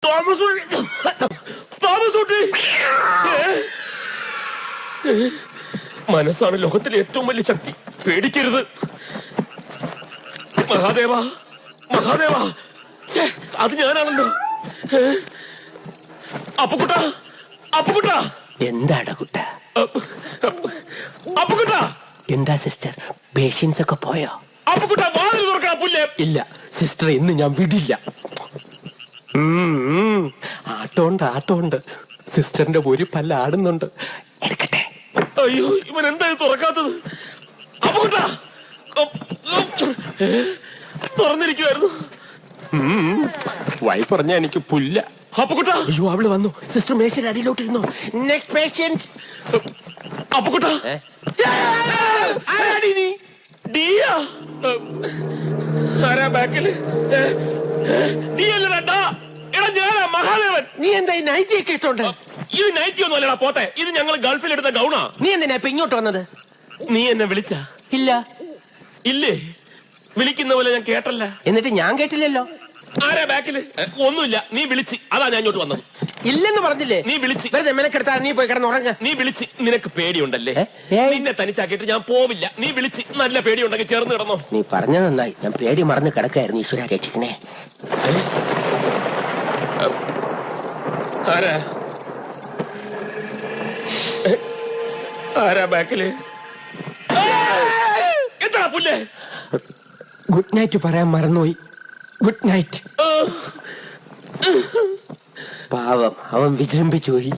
Thomas കുട്ടി, മനസ്സാണ് ലോകത്തിലെ ഏറ്റവും വലിയ ശക്തി. പേടിക്കരുത്. മഹാദേവ, മഹാദേവ, അത് ഞാനാണല്ലോ. അപ്പുകുട്ട, അപ്പുകുട്ട. എന്താടാ കുട്ട? അപ്പുകുട്ട. എന്താ സിസ്റ്റർ, പേഷ്യൻസ് ഒക്കെ പോയോ? അപ്പുകുട്ട, വാതിൽ തുറക്കണം. പുല്ലേ. ഇല്ല സിസ്റ്റർ, ഇന്ന് ഞാൻ വിടില്ല. ആട്ടോണ്ട് സിസ്റ്ററിന്റെ ഒരു പല്ല ആടുന്നുണ്ട്. എടുക്കട്ടെ. അയ്യോ, ഇവൻ എന്തായി തുറക്കാത്തത്? അപ്പുകുട്ട, തുറന്നിരിക്കുവായിരുന്നു. വൈഫ് പറഞ്ഞ എനിക്ക് പുല്ല. അപ്പുകുട്ട. അയ്യോ, അവള് വന്നു. സിസ്റ്റർ മേശയുടെ അടിയിലോട്ടിരുന്നു. Next patient. അപ്പുകുട്ട. നീ ഡിയാ? ആരാ ബാക്കില്? മഹാദേവൻ. നീ എന്താ ഈ നൈറ്റി ഒക്കെ ഇട്ടോണ്ട്? ഇത് നൈറ്റി ഒന്നും അല്ലടാ പോത്തെ. ഇത് ഞങ്ങൾ ഗൾഫിൽ എടുത്ത ഗൗണാ. നീ എന്തിനാ ഇപ്പൊ ഇങ്ങോട്ട് വന്നത്? നീ എന്നെ വിളിച്ച? ഇല്ല. ഇല്ലേ? വിളിക്കുന്ന പോലെ ഞാൻ കേട്ടല്ല. എന്നിട്ട് ഞാൻ കേട്ടില്ലല്ലോ. ആരാ ബാക്കില്? ഒന്നുമില്ല. നീ വിളിച്ച്, അതാ ഞാൻ ഇങ്ങോട്ട് വന്നത്. ഇല്ലെന്ന് പറഞ്ഞില്ലേ? നീ വിളിച്ച്. വെറുതെ മെനക്കെടുത്താ നീ പോയി കിടന്നുറങ്ങ. നീ വിളിച്ച്. നിനക്ക് പേടിയുണ്ടല്ലേ? നിന്നെ തനിച്ചാക്കിയിട്ട് ഞാൻ പോവില്ല. നീ വിളിച്ച്. നല്ല പേടിയുണ്ടെങ്കിൽ ചേർന്ന് കിടന്നോ. നീ പറഞ്ഞ നന്നായി. ഞാൻ പേടി മറന്ന് കിടക്കായിരുന്നു. ഈശ്വര രക്ഷിക്കണേ. ആരാ? ആരാ ബാക്കില്? എന്താ പുല്ലേ? ഗുഡ് നൈറ്റ് പറയാൻ മറന്നുപോയി. Good night. പാവം, അവൻ വിജൃംഭിച്ചു പോയി.